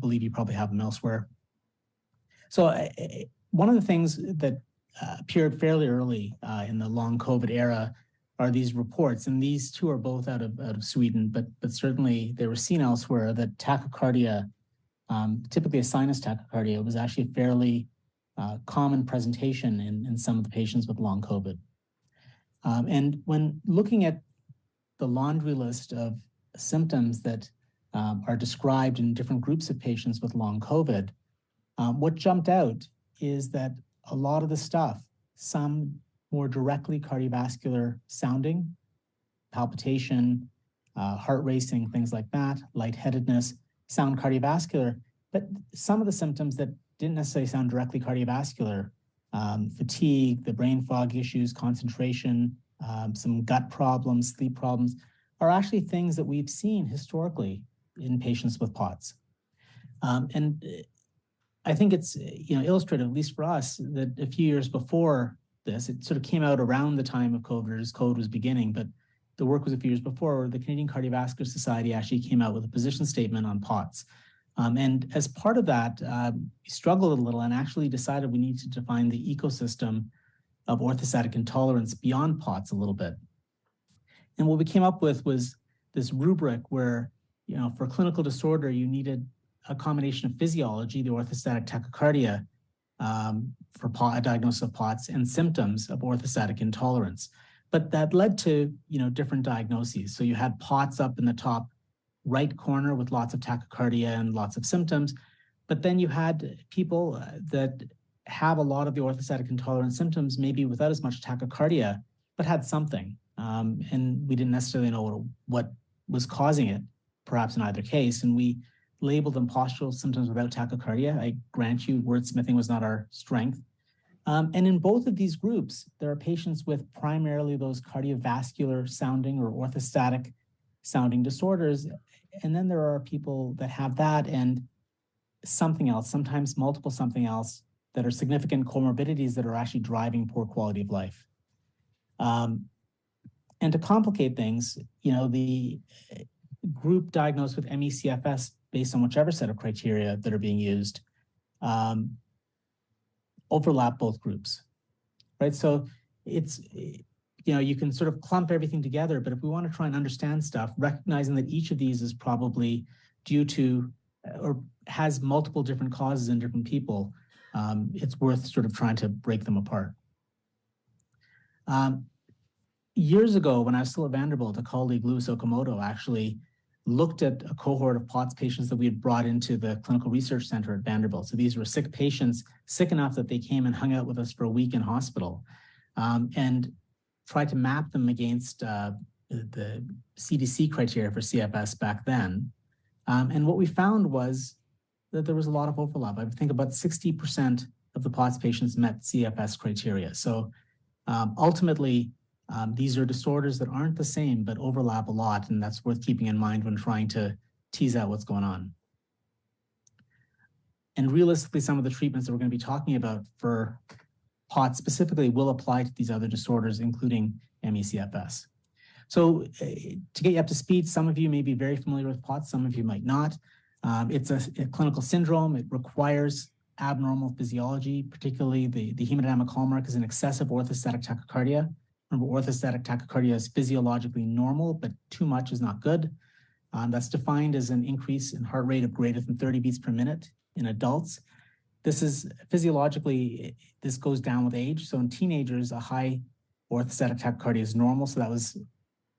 believe you probably have them elsewhere. So one of the things that appeared fairly early in the long COVID era are these reports, and these two are both out of Sweden, but certainly they were seen elsewhere, that tachycardia, typically a sinus tachycardia, was actually a fairly common presentation in some of the patients with long COVID. And when looking at the laundry list of symptoms that are described in different groups of patients with long COVID, what jumped out is that a lot of the stuff, some more directly cardiovascular sounding, palpitation, heart racing, things like that, lightheadedness, sound cardiovascular, but some of the symptoms that didn't necessarily sound directly cardiovascular, fatigue, the brain fog issues, concentration, some gut problems, sleep problems, are actually things that we've seen historically in patients with POTS. And I think it's illustrative, at least for us, that a few years before this, it sort of came out around the time of COVID, as COVID was beginning, but the work was a few years before, the Canadian Cardiovascular Society actually came out with a position statement on POTS. And as part of that, we struggled a little and actually decided we need to define the ecosystem of orthostatic intolerance beyond POTS a little bit. And what we came up with was this rubric where, for clinical disorder, you needed a combination of physiology, the orthostatic tachycardia, for a diagnosis of POTS, and symptoms of orthostatic intolerance. But that led to, different diagnoses. So you had POTS up in the top right corner with lots of tachycardia and lots of symptoms. But then you had people that have a lot of the orthostatic intolerance symptoms, maybe without as much tachycardia, but had something. And we didn't necessarily know what was causing it, perhaps in either case. And we labeled them postural symptoms without tachycardia. I grant you, wordsmithing was not our strength. And in both of these groups, there are patients with primarily those cardiovascular sounding or orthostatic sounding disorders. And then there are people that have that and something else, sometimes multiple something else, that are significant comorbidities that are actually driving poor quality of life. And to complicate things, the group diagnosed with ME/CFS, based on whichever set of criteria that are being used, overlap both groups, right? So it's, you can sort of clump everything together, but if we want to try and understand stuff, recognizing that each of these is probably due to or has multiple different causes in different people, it's worth sort of trying to break them apart. Years ago, when I was still at Vanderbilt, a colleague, Louis Okamoto, actually looked at a cohort of POTS patients that we had brought into the Clinical Research Center at Vanderbilt. So these were sick patients, sick enough that they came and hung out with us for a week in hospital, and tried to map them against the CDC criteria for CFS back then. And what we found was that there was a lot of overlap. I think about 60% of the POTS patients met CFS criteria. So ultimately, these are disorders that aren't the same, but overlap a lot, and that's worth keeping in mind when trying to tease out what's going on. And realistically, some of the treatments that we're going to be talking about for POTS specifically will apply to these other disorders, including ME/CFS. So to get you up to speed, some of you may be very familiar with POTS, some of you might not. It's a clinical syndrome. It requires abnormal physiology, particularly the hemodynamic hallmark is an excessive orthostatic tachycardia. Remember, orthostatic tachycardia is physiologically normal, but too much is not good. That's defined as an increase in heart rate of greater than 30 beats per minute in adults. This is physiologically, this goes down with age. So in teenagers, a high orthostatic tachycardia is normal. So that was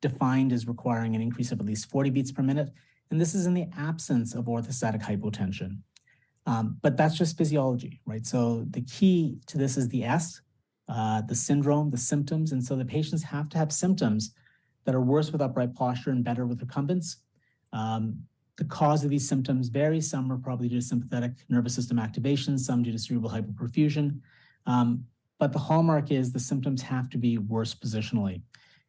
defined as requiring an increase of at least 40 beats per minute. And this is in the absence of orthostatic hypotension. But that's just physiology, right? So the key to this is the S, the syndrome, the symptoms. And so the patients have to have symptoms that are worse with upright posture and better with recumbence. The cause of these symptoms varies. Some are probably due to sympathetic nervous system activation, some due to cerebral hypoperfusion. But the hallmark is the symptoms have to be worse positionally.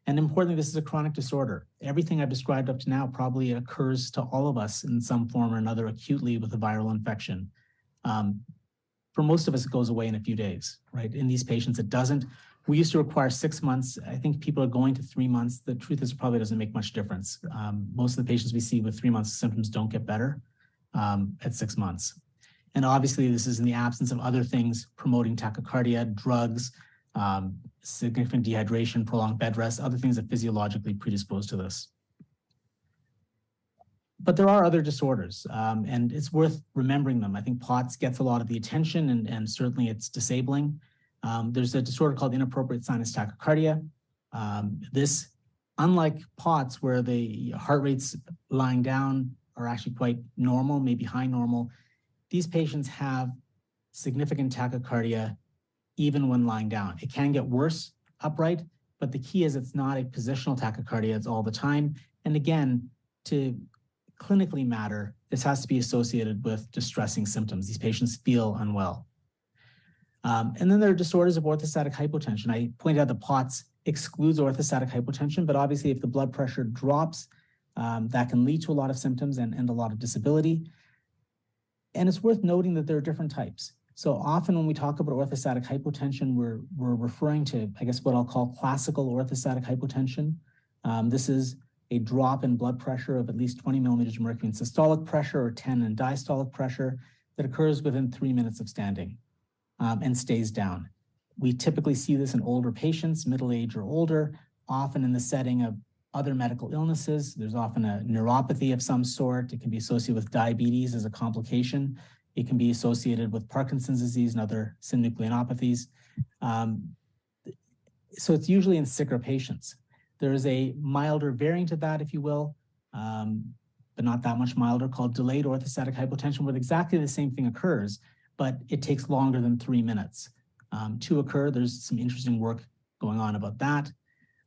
And importantly, this is a chronic disorder. Everything I've described up to now probably occurs to all of us in some form or another acutely with a viral infection. For most of us, it goes away in a few days, right? In these patients, it doesn't. We used to require 6 months. I think people are going to 3 months. The truth is it probably doesn't make much difference. Most of the patients we see with 3 months of symptoms don't get better. at 6 months. And obviously, this is in the absence of other things promoting tachycardia, drugs, significant dehydration, prolonged bed rest, other things that physiologically predispose to this. But there are other disorders, and it's worth remembering them. I think POTS gets a lot of the attention, and certainly it's disabling. There's a disorder called inappropriate sinus tachycardia. This, unlike POTS, where the heart rates lying down are actually quite normal, maybe high normal, these patients have significant tachycardia even when lying down. It can get worse upright, but the key is it's not a positional tachycardia, it's all the time. And again, to clinically matter, this has to be associated with distressing symptoms. These patients feel unwell. And then there are disorders of orthostatic hypotension. I pointed out the POTS excludes orthostatic hypotension, but obviously if the blood pressure drops, that can lead to a lot of symptoms and a lot of disability. And it's worth noting that there are different types. So often when we talk about orthostatic hypotension, we're referring to, I guess, what I'll call classical orthostatic hypotension. This is a drop in blood pressure of at least 20 millimeters of mercury in systolic pressure or 10 in diastolic pressure that occurs within 3 minutes of standing and stays down. We typically see this in older patients, middle age or older, often in the setting of other medical illnesses. There's often a neuropathy of some sort. It can be associated with diabetes as a complication. It can be associated with Parkinson's disease and other synucleinopathies. So it's usually in sicker patients. There is a milder variant of that, if you will, but not that much milder, called delayed orthostatic hypotension, where exactly the same thing occurs, but it takes longer than 3 minutes to occur. There's some interesting work going on about that.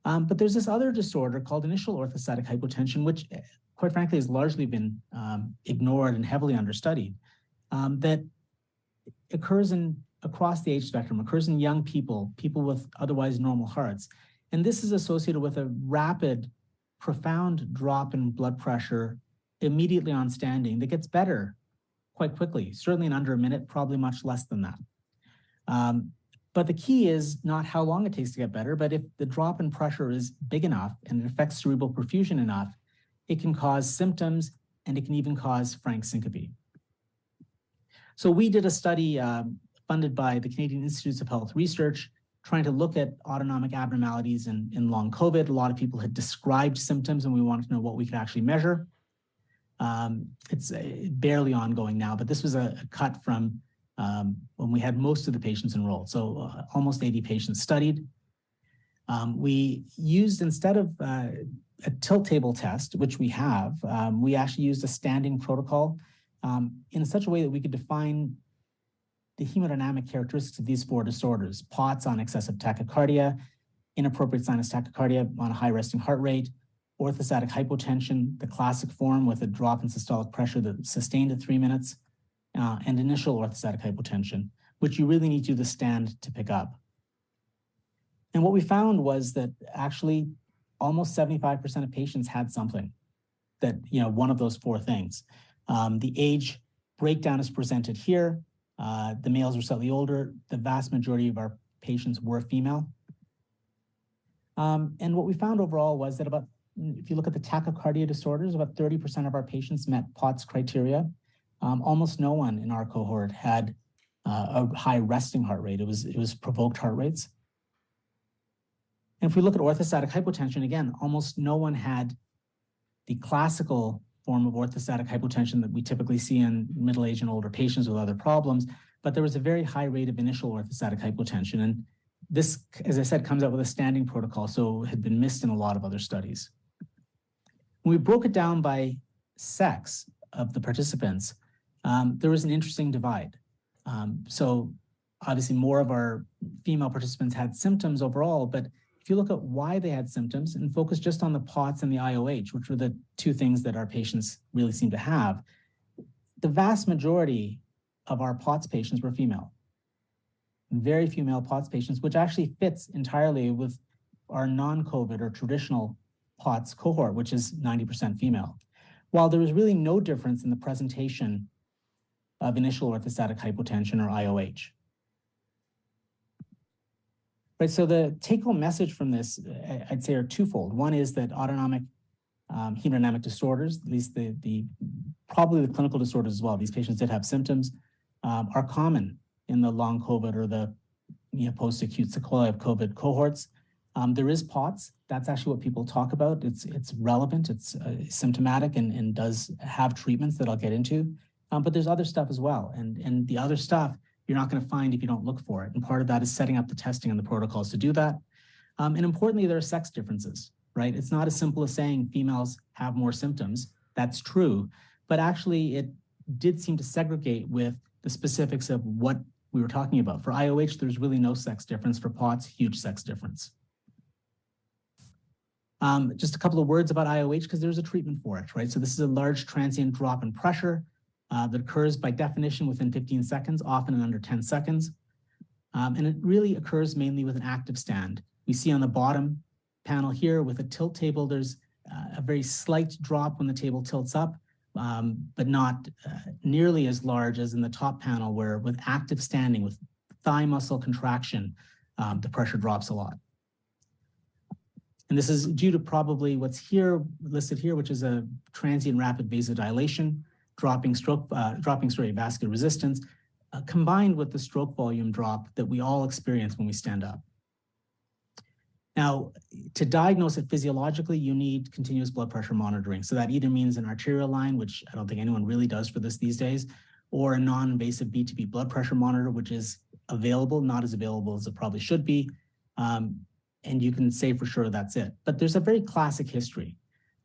But there's this other disorder called initial orthostatic hypotension, which quite frankly has largely been ignored and heavily understudied, that occurs across the age spectrum, occurs in young people, people with otherwise normal hearts. And this is associated with a rapid, profound drop in blood pressure immediately on standing that gets better quite quickly, certainly in under a minute, probably much less than that. But the key is not how long it takes to get better, but if the drop in pressure is big enough and it affects cerebral perfusion enough, it can cause symptoms and it can even cause frank syncope. So we did a study funded by the Canadian Institutes of Health Research, trying to look at autonomic abnormalities in long COVID. A lot of people had described symptoms and we wanted to know what we could actually measure. It's barely ongoing now, but this was a cut from when we had most of the patients enrolled. So almost 80 patients studied. We used, instead of a tilt table test, which we have, we actually used a standing protocol in such a way that we could define the hemodynamic characteristics of these 4 disorders: POTS on excessive tachycardia, inappropriate sinus tachycardia on a high resting heart rate, orthostatic hypotension, the classic form with a drop in systolic pressure that's sustained at 3 minutes, and initial orthostatic hypotension, which you really need to do the stand to pick up. And what we found was that actually almost 75% of patients had something that, one of those 4 things. The age breakdown is presented here. The males were slightly older. The vast majority of our patients were female. And what we found overall was that if you look at the tachycardia disorders, about 30% of our patients met POTS criteria. Almost no one in our cohort had a high resting heart rate. It was provoked heart rates. And if we look at orthostatic hypotension, again, almost no one had the classical form of orthostatic hypotension that we typically see in middle-aged and older patients with other problems, but there was a very high rate of initial orthostatic hypotension. And this, as I said, comes out with a standing protocol, so had been missed in a lot of other studies. When we broke it down by sex of the participants, there was an interesting divide. So obviously more of our female participants had symptoms overall, but if you look at why they had symptoms and focus just on the POTS and the IOH, which were the 2 things that our patients really seem to have, the vast majority of our POTS patients were female. Very few male POTS patients, which actually fits entirely with our non-COVID or traditional POTS cohort, which is 90% female. While there was really no difference in the presentation of initial orthostatic hypotension or IOH. Right, so the take-home message from this, I'd say, are twofold. One is that autonomic hemodynamic disorders, at least probably the clinical disorders as well. These patients did have symptoms, are common in the long COVID or the post-acute sequelae of COVID cohorts. There is POTS. That's actually what people talk about. It's relevant, it's symptomatic, and does have treatments that I'll get into. But there's other stuff as well. And the other stuff you're not going to find if you don't look for it. And part of that is setting up the testing and the protocols to do that. And importantly, there are sex differences, right? It's not as simple as saying females have more symptoms. That's true. But actually, it did seem to segregate with the specifics of what we were talking about. For IOH, there's really no sex difference. For POTS, huge sex difference. Just a couple of words about IOH because there's a treatment for it, right? So this is a large transient drop in pressure that occurs by definition within 15 seconds, often in under 10 seconds. And it really occurs mainly with an active stand. We see on the bottom panel here with a tilt table, there's a very slight drop when the table tilts up, but not nearly as large as in the top panel where with active standing, with thigh muscle contraction, the pressure drops a lot. And this is due to probably what's here listed here, which is a transient rapid vasodilation, dropping vascular resistance, combined with the stroke volume drop that we all experience when we stand up. Now, to diagnose it physiologically, you need continuous blood pressure monitoring. So that either means an arterial line, which I don't think anyone really does for this these days, or a non-invasive B2B blood pressure monitor, which is available, not as available as it probably should be. And you can say for sure that's it. But there's a very classic history.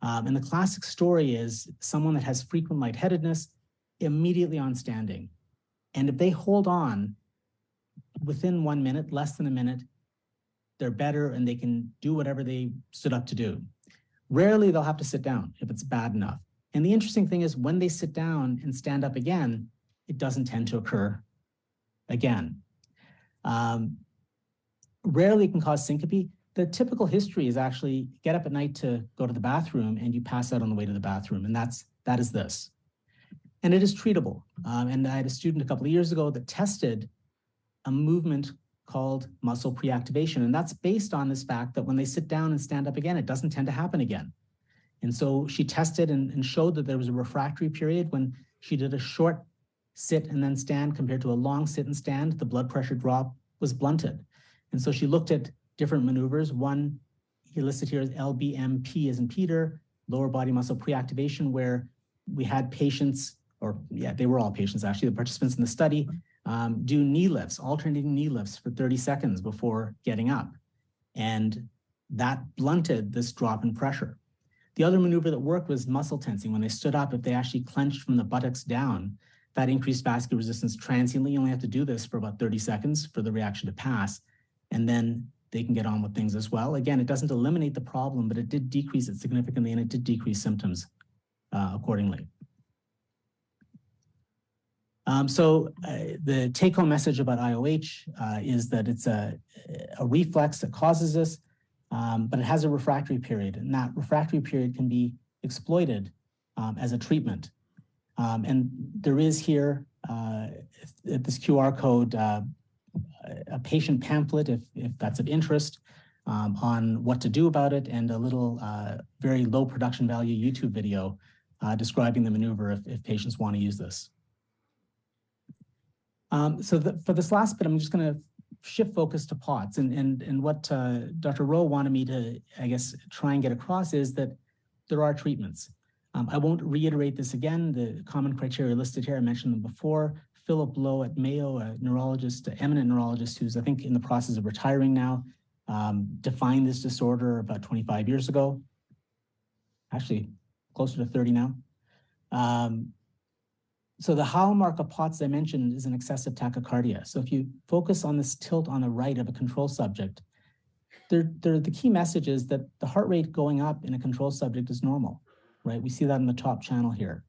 And the classic story is someone that has frequent lightheadedness immediately on standing. And if they hold on within 1 minute, less than a minute, they're better and they can do whatever they stood up to do. Rarely they'll have to sit down if it's bad enough. And the interesting thing is when they sit down and stand up again, it doesn't tend to occur again. Rarely can cause syncope. The typical history is actually get up at night to go to the bathroom and you pass out on the way to the bathroom. And that is this. And it is treatable. And I had a student a couple of years ago that tested a movement called muscle preactivation. And that's based on this fact that when they sit down and stand up again, it doesn't tend to happen again. And so she tested and showed that there was a refractory period when she did a short sit and then stand compared to a long sit and stand, the blood pressure drop was blunted. And so she looked at different maneuvers. One he listed here is LBMP as in Peter, lower body muscle preactivation, where we had patients, they were all patients actually, the participants in the study, do knee lifts, alternating knee lifts for 30 seconds before getting up. And that blunted this drop in pressure. The other maneuver that worked was muscle tensing. When they stood up, if they actually clenched from the buttocks down, that increased vascular resistance transiently. You only have to do this for about 30 seconds for the reaction to pass, and then they can get on with things as well. Again, it doesn't eliminate the problem, but it did decrease it significantly, and it did decrease symptoms accordingly. The take-home message about IOH is that it's a reflex that causes this, but it has a refractory period, and that refractory period can be exploited as a treatment. And there is here, at this QR code, a patient pamphlet, if that's of interest, on what to do about it, and a little very low production value YouTube video describing the maneuver if patients want to use this. For this last bit, I'm just going to shift focus to POTS. And what Dr. Rowe wanted me to, I guess, try and get across is that there are treatments. I won't reiterate this again. The common criteria listed here, I mentioned them before. Philip Lowe at Mayo, a neurologist, an eminent neurologist who's, I think, in the process of retiring now, defined this disorder about 25 years ago. Actually, closer to 30 now. So the hallmark of POTS I mentioned is an excessive tachycardia. So if you focus on this tilt on the right of a control subject, the key message is that the heart rate going up in a control subject is normal, right? We see that in the top channel here.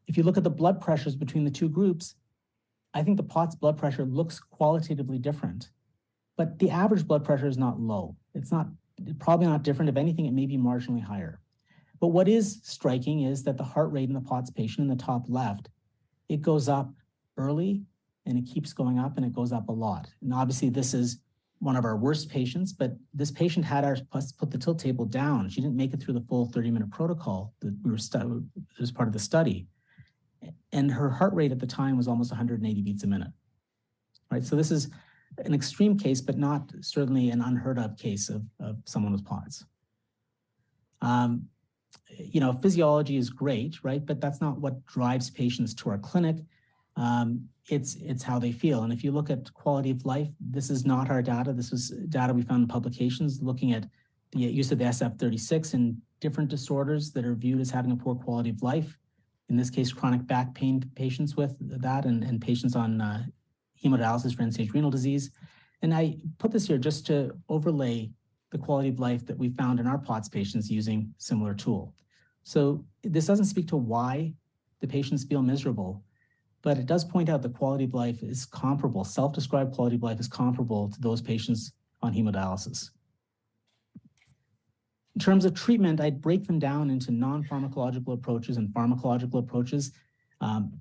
If you look at the blood pressures between the two groups, I think the POTS blood pressure looks qualitatively different, but the average blood pressure is not low. It's probably not different. If anything, it may be marginally higher. But what is striking is that the heart rate in the POTS patient in the top left, it goes up early and it keeps going up and it goes up a lot. And obviously this is one of our worst patients, but this patient had us put the tilt table down. She didn't make it through the full 30-minute protocol that we were as part of the study. And her heart rate at the time was almost 180 beats a minute, right? So this is an extreme case, but not certainly an unheard of case of someone with POTS. Physiology is great, right? But that's not what drives patients to our clinic. It's how they feel. And if you look at quality of life, this is not our data. This was data we found in publications looking at the use of the SF-36 in different disorders that are viewed as having a poor quality of life. In this case, chronic back pain patients with that and patients on hemodialysis for end-stage renal disease. And I put this here just to overlay the quality of life that we found in our POTS patients using similar tool. So this doesn't speak to why the patients feel miserable, but it does point out the quality of life is comparable. Self-described quality of life is comparable to those patients on hemodialysis. In terms of treatment, I'd break them down into non-pharmacological approaches and pharmacological approaches.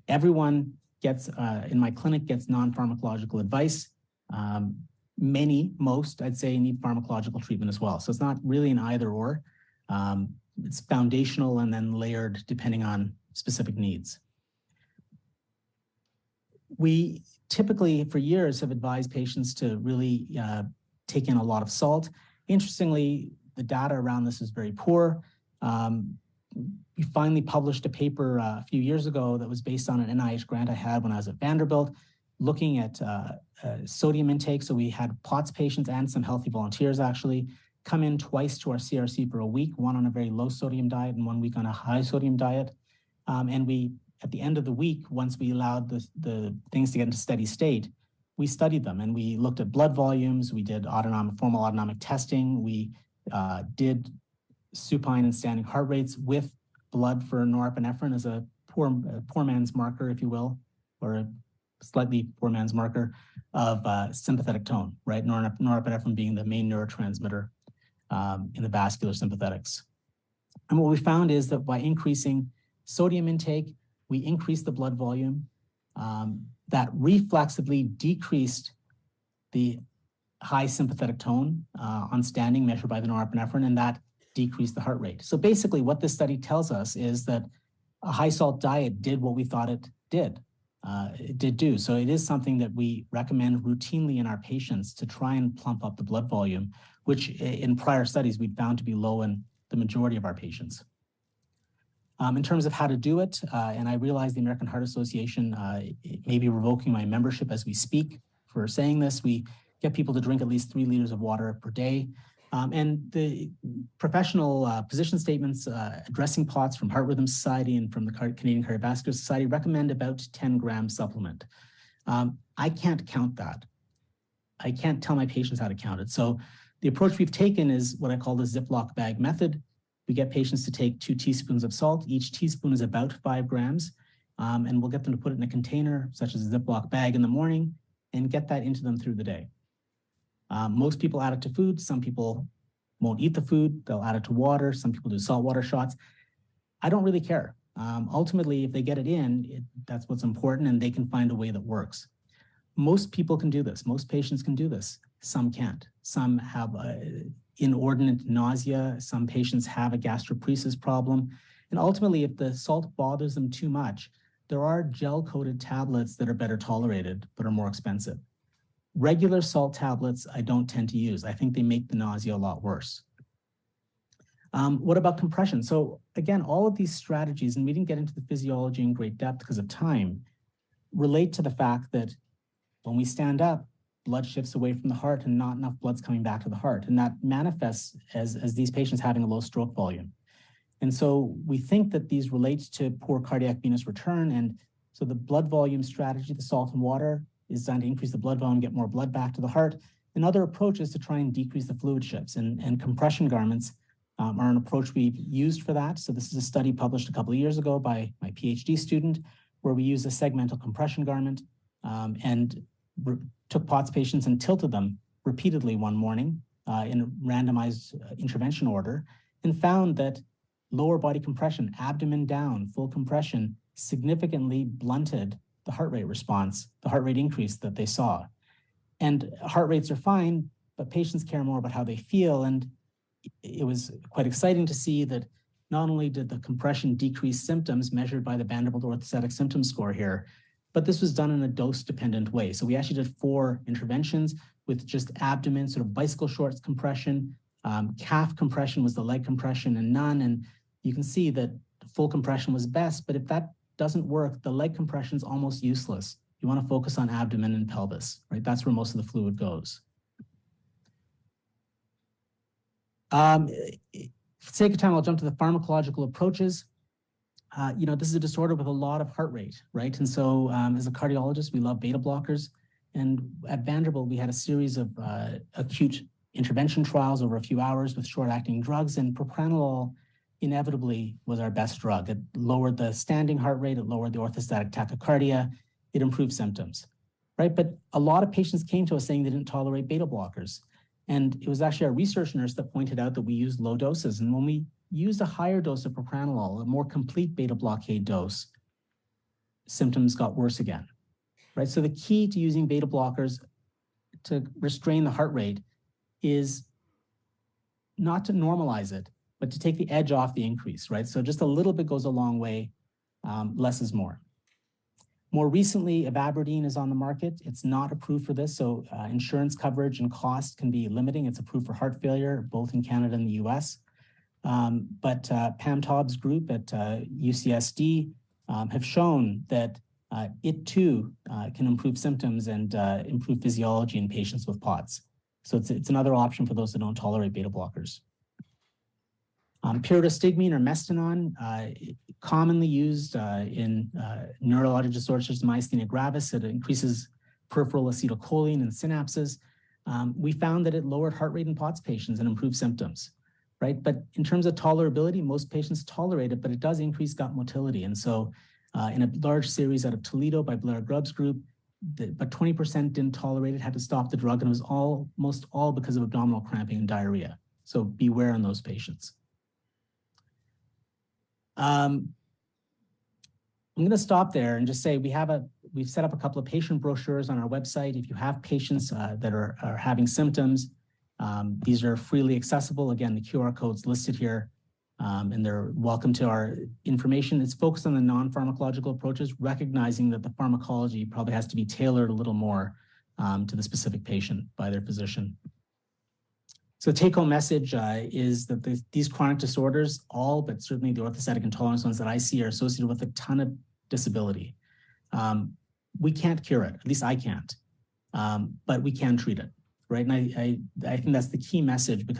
Everyone gets, in my clinic, gets non-pharmacological advice. Most, I'd say, need pharmacological treatment as well. So it's not really an either or. It's foundational and then layered depending on specific needs. We typically, for years, have advised patients to really take in a lot of salt. Interestingly, the data around this is very poor. We finally published a paper a few years ago that was based on an NIH grant I had when I was at Vanderbilt, looking at sodium intake. So we had POTS patients and some healthy volunteers actually come in twice to our CRC for a week, one on a very low sodium diet and 1 week on a high sodium diet. And we, at the end of the week, once we allowed the things to get into steady state, we studied them and we looked at blood volumes. We did formal autonomic testing. We did supine and standing heart rates with blood for norepinephrine as a poor man's marker, if you will, or a slightly poor man's marker of sympathetic tone, right? Norepinephrine being the main neurotransmitter in the vascular sympathetics. And what we found is that by increasing sodium intake, we increased the blood volume that reflexively decreased the high sympathetic tone on standing measured by the norepinephrine, and that decreased the heart rate. So basically what this study tells us is that a high salt diet did what we thought it did. It did do. So it is something that we recommend routinely in our patients to try and plump up the blood volume, which in prior studies we'd found to be low in the majority of our patients. In terms of how to do it, and I realize the American Heart Association may be revoking my membership as we speak for saying this. We get people to drink at least 3 liters of water per day. And the professional position statements addressing POTS from Heart Rhythm Society and from the Canadian Cardiovascular Society recommend about 10 grams supplement. I can't count that. I can't tell my patients how to count it. So the approach we've taken is what I call the Ziploc bag method. We get patients to take 2 teaspoons of salt. Each teaspoon is about 5 grams. And we'll get them to put it in a container, such as a Ziploc bag in the morning, and get that into them through the day. Most people add it to food. Some people won't eat the food. They'll add it to water. Some people do saltwater shots. I don't really care. Ultimately, if they get it in, that's what's important, and they can find a way that works. Most people can do this. Most patients can do this. Some can't. Some have inordinate nausea. Some patients have a gastroparesis problem. And ultimately, if the salt bothers them too much, there are gel-coated tablets that are better tolerated but are more expensive. Regular salt tablets, I don't tend to use. I think they make the nausea a lot worse. What about compression? So again, all of these strategies, and we didn't get into the physiology in great depth because of time, relate to the fact that when we stand up, blood shifts away from the heart and not enough blood's coming back to the heart. And that manifests as these patients having a low stroke volume. And so we think that these relate to poor cardiac venous return. And so the blood volume strategy, the salt and water, is designed to increase the blood volume, get more blood back to the heart. Another approach is to try and decrease the fluid shifts. And compression garments are an approach we've used for that. So this is a study published a couple of years ago by my PhD student, where we used a segmental compression garment and took POTS patients and tilted them repeatedly one morning in a randomized intervention order, and found that lower body compression, abdomen down, full compression, significantly blunted the heart rate response, the heart rate increase that they saw. And heart rates are fine, but patients care more about how they feel. And it was quite exciting to see that not only did the compression decrease symptoms measured by the Vanderbilt Orthostatic Symptom Score here, but this was done in a dose-dependent way. So we actually did 4 interventions with just abdomen, sort of bicycle shorts compression. Calf compression was the leg compression, and none. And you can see that full compression was best, but if that doesn't work, the leg compression is almost useless. You want to focus on abdomen and pelvis, right? That's where most of the fluid goes. For the sake of time, I'll jump to the pharmacological approaches. This is a disorder with a lot of heart rate, right? And so as a cardiologist, we love beta blockers. And at Vanderbilt, we had a series of acute intervention trials over a few hours with short-acting drugs, and propranolol inevitably was our best drug. It lowered the standing heart rate, it lowered the orthostatic tachycardia, it improved symptoms, right? But a lot of patients came to us saying they didn't tolerate beta blockers. And it was actually our research nurse that pointed out that we used low doses. And when we used a higher dose of propranolol, a more complete beta blockade dose, symptoms got worse again, right? So the key to using beta blockers to restrain the heart rate is not to normalize it, but to take the edge off the increase, right? So just a little bit goes a long way, less is more. More recently, ivabradine is on the market. It's not approved for this, so insurance coverage and cost can be limiting. It's approved for heart failure, both in Canada and the US. But Pam Taub's group at UCSD have shown that it too can improve symptoms and improve physiology in patients with POTS. So it's another option for those that don't tolerate beta blockers. Pyridostigmine or mestinon, commonly used in neurologic disorders such as myasthenia gravis. It increases peripheral acetylcholine and synapses. We found that it lowered heart rate in POTS patients and improved symptoms, right? But in terms of tolerability, most patients tolerate it, but it does increase gut motility. And so in a large series out of Toledo by Blair Grubb's group, but 20% didn't tolerate it, had to stop the drug, and it was almost all because of abdominal cramping and diarrhea. So beware on those patients. I'm going to stop there and just say we've set up a couple of patient brochures on our website. If you have patients that are having symptoms, these are freely accessible. Again, the QR code's listed here, and they're welcome to our information. It's focused on the non-pharmacological approaches, recognizing that the pharmacology probably has to be tailored a little more to the specific patient by their physician. So the take-home message is that these chronic disorders, all but certainly the orthostatic intolerance ones that I see, are associated with a ton of disability. We can't cure it, at least I can't, but we can treat it, right? And I think that's the key message, because